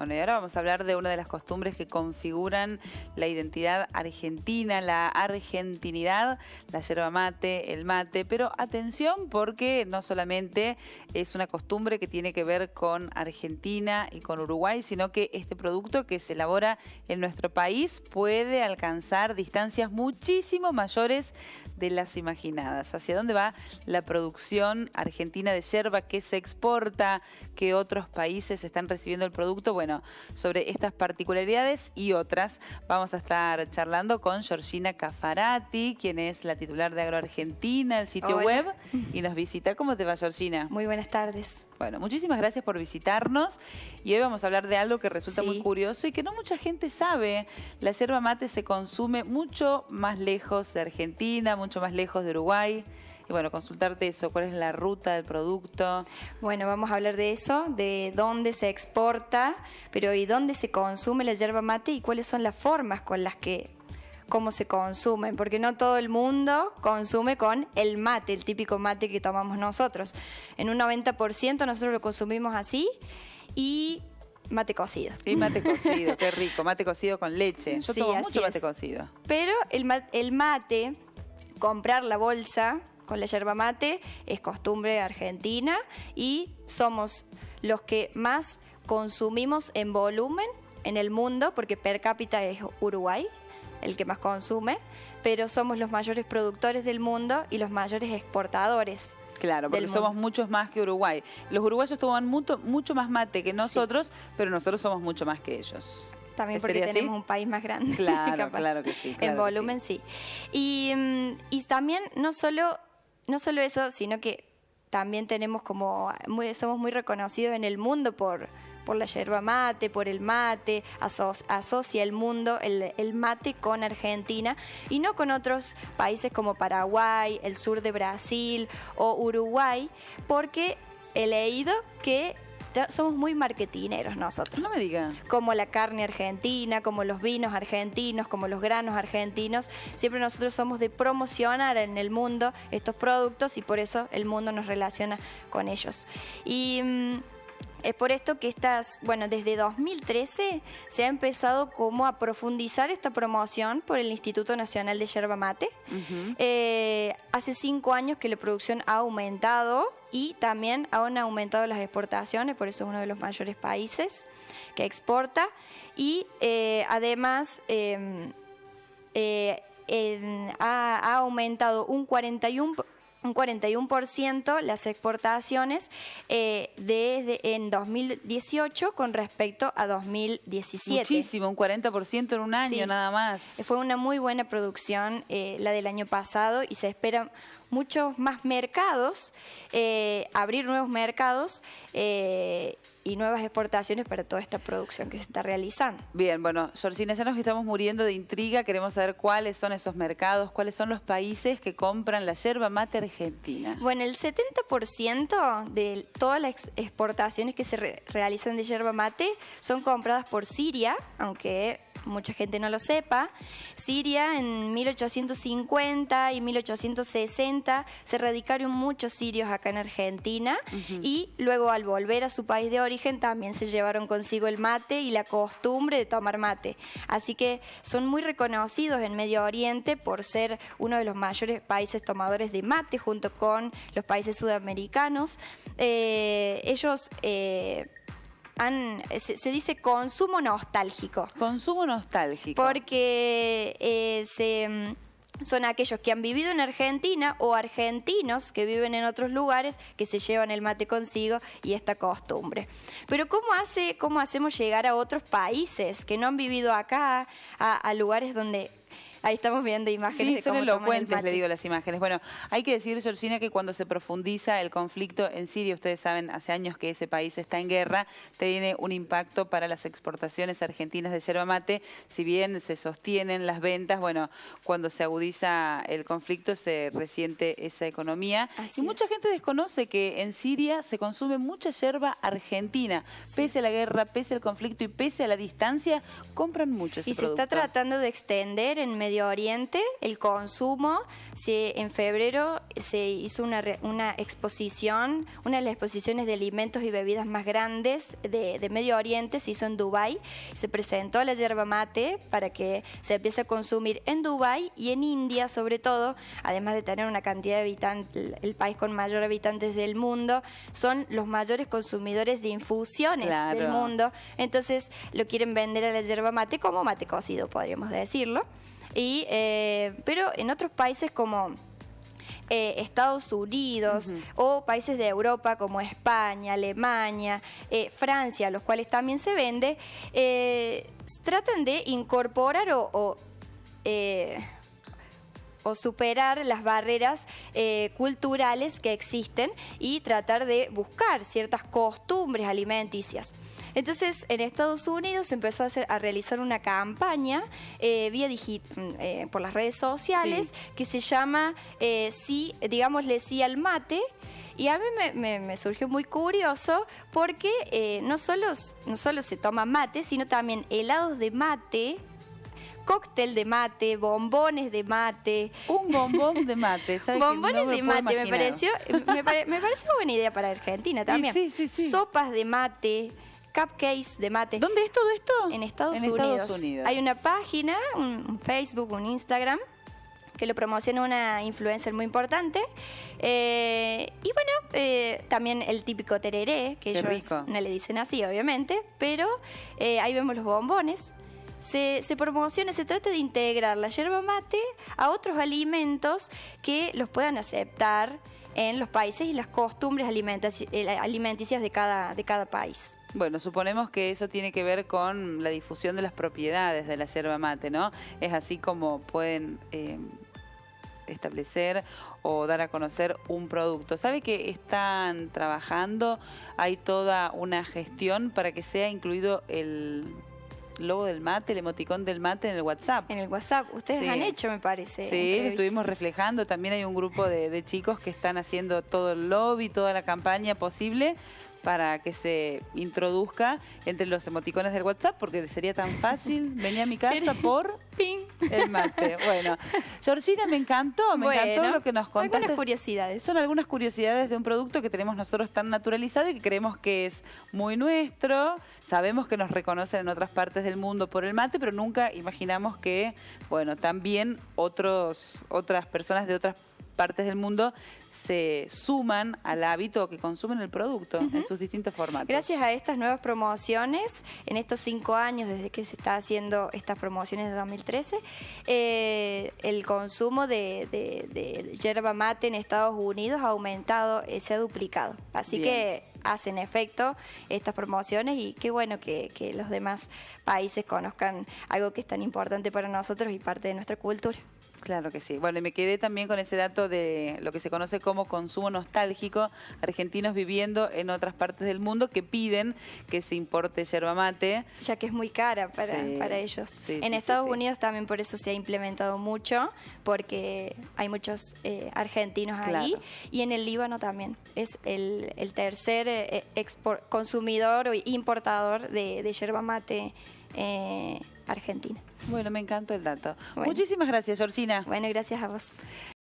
Bueno, y ahora vamos a hablar de una de las costumbres que configuran la identidad argentina, la argentinidad, la yerba mate, el mate. Pero atención, porque no solamente es una costumbre que tiene que ver con Argentina y con Uruguay, sino que este producto que se elabora en nuestro país puede alcanzar distancias muchísimo mayores de las imaginadas. ¿Hacia dónde va la producción argentina de yerba? ¿Qué se exporta? ¿Qué otros países están recibiendo el producto? Bueno, sobre estas particularidades y otras vamos a estar charlando con Georgina Caffarati, quien es la titular de AgroArgentina, el sitio web, y nos visita. ¿Cómo te va, Georgina? Muy buenas tardes. Bueno, muchísimas gracias por visitarnos y hoy vamos a hablar de algo que resulta muy curioso y que no mucha gente sabe. La yerba mate se consume mucho más lejos de Argentina, mucho más lejos de Uruguay. Y bueno, consultarte eso, ¿cuál es la ruta del producto? Bueno, vamos a hablar de eso, de dónde se exporta, pero y dónde se consume la yerba mate y cuáles son las formas con las que cómo se consumen, porque no todo el mundo consume con el mate, el típico mate que tomamos nosotros. En un 90% nosotros lo consumimos así y mate cocido. Y mate cocido, qué rico, mate cocido con leche. Yo tomo mucho mate cocido. Pero el mate, comprar la bolsa con la yerba mate es costumbre argentina y somos los que más consumimos en volumen en el mundo, porque per cápita es Uruguay el que más consume, pero somos los mayores productores del mundo y los mayores exportadores. Claro, porque somos muchos más que Uruguay. Los uruguayos toman mucho más mate que nosotros, pero nosotros somos mucho más que ellos. También porque tenemos un país más grande. Claro, claro que sí. Claro en volumen sí. Y también no solo eso, sino que también tenemos somos muy reconocidos en el mundo por la yerba mate, por el mate, asocia el mundo el mate con Argentina y no con otros países como Paraguay, el sur de Brasil o Uruguay, porque he leído que somos muy marketineros nosotros. No me digan. Como la carne argentina, como los vinos argentinos, como los granos argentinos. Siempre nosotros somos de promocionar en el mundo estos productos y por eso el mundo nos relaciona con ellos. Y es por esto que desde 2013 se ha empezado como a profundizar esta promoción por el Instituto Nacional de Yerba Mate. Hace 5 años que la producción ha aumentado y también han aumentado las exportaciones, por eso es uno de los mayores países que exporta. Y además ha aumentado un 41% las exportaciones en 2018 con respecto a 2017. Muchísimo, un 40% en un año nada más. Fue una muy buena producción la del año pasado y se esperan muchos más mercados, abrir nuevos mercados y nuevas exportaciones para toda esta producción que se está realizando. Bien, bueno, Georgina, ya nos estamos muriendo de intriga, queremos saber cuáles son esos mercados, cuáles son los países que compran la yerba mate argentina. Bueno, el 70% de todas las exportaciones que se realizan de yerba mate son compradas por Siria, aunque mucha gente no lo sepa. Siria en 1850 y 1860 se radicaron muchos sirios acá en Argentina y luego al volver a su país de origen también se llevaron consigo el mate y la costumbre de tomar mate. Así que son muy reconocidos en Medio Oriente por ser uno de los mayores países tomadores de mate junto con los países sudamericanos. Ellos se dice consumo nostálgico. Consumo nostálgico. Porque son aquellos que han vivido en Argentina o argentinos que viven en otros lugares que se llevan el mate consigo y esta costumbre. Pero ¿cómo hacemos llegar a otros países que no han vivido acá, a lugares donde... Ahí estamos viendo imágenes de cómo son elocuentes, le digo, las imágenes. Bueno, hay que decir, Georgina, que cuando se profundiza el conflicto en Siria, ustedes saben, hace años que ese país está en guerra, tiene un impacto para las exportaciones argentinas de yerba mate. Si bien se sostienen las ventas, bueno, cuando se agudiza el conflicto se resiente esa economía. Y mucha gente desconoce que en Siria se consume mucha yerba argentina. Pese a la guerra, pese al conflicto y pese a la distancia, compran mucho ese producto. Y se está tratando de extender en Medio Medio Oriente, el consumo. En febrero se hizo una exposición, una de las exposiciones de alimentos y bebidas más grandes de Medio Oriente, se hizo en Dubái. Se presentó la yerba mate para que se empiece a consumir en Dubái y en India, sobre todo, además de tener una cantidad de habitantes, el país con mayor habitantes del mundo, son los mayores consumidores de infusiones del mundo. Entonces lo quieren vender a la yerba mate como mate cocido, podríamos decirlo. Pero en otros países como Estados Unidos o países de Europa como España, Alemania, Francia, los cuales también se vende, tratan de incorporar o superar las barreras culturales que existen y tratar de buscar ciertas costumbres alimenticias. Entonces, en Estados Unidos se empezó a realizar una campaña por las redes sociales que se llama digámosle sí al mate. Y a mí me surgió muy curioso porque no solo se toma mate, sino también helados de mate, cóctel de mate, bombones de mate. Un bombón de mate, ¿sabes? Bombones de mate, me pareció buena idea para Argentina también. Sí. Sopas de mate, cupcakes de mate. ¿Dónde es todo esto? En Estados Unidos. Hay una página, un Facebook, un Instagram, que lo promociona una influencer muy importante. Y bueno, también el típico tereré, que ellos no le dicen así, obviamente, pero ahí vemos los bombones. Se promociona, se trata de integrar la yerba mate a otros alimentos que los puedan aceptar en los países y las costumbres alimenticias de cada país. Bueno, suponemos que eso tiene que ver con la difusión de las propiedades de la yerba mate, ¿no? Es así como pueden establecer o dar a conocer un producto. ¿Sabe que están trabajando? Hay toda una gestión para que sea incluido el logo del mate, el emoticón del mate en el WhatsApp. En el WhatsApp, ustedes han hecho, me parece. Sí, lo estuvimos reflejando. También hay un grupo de chicos que están haciendo todo el lobby, toda la campaña posible para que se introduzca entre los emoticones del WhatsApp, porque sería tan fácil venir a mi casa por el mate. Bueno, Georgina, me encantó lo que nos contaste. Algunas curiosidades. Son algunas curiosidades de un producto que tenemos nosotros tan naturalizado y que creemos que es muy nuestro. Sabemos que nos reconocen en otras partes del mundo por el mate, pero nunca imaginamos que, bueno, también otras personas de otras partes del mundo se suman al hábito que consumen el producto en sus distintos formatos. Gracias a estas nuevas promociones, en estos 5 años desde que se está haciendo estas promociones de 2013, el consumo de yerba mate en Estados Unidos ha aumentado, se ha duplicado. Así que hacen efecto estas promociones y qué bueno que los demás países conozcan algo que es tan importante para nosotros y parte de nuestra cultura. Claro que sí. Bueno, y me quedé también con ese dato de lo que se conoce como consumo nostálgico, argentinos viviendo en otras partes del mundo que piden que se importe yerba mate. Ya que es muy cara para ellos. En Estados Unidos también por eso se ha implementado mucho, porque hay muchos argentinos ahí. Y en el Líbano también. Es el tercer consumidor o importador de yerba mate Argentina. Bueno, me encantó el dato. Muchísimas gracias, Georgina. Bueno, gracias a vos.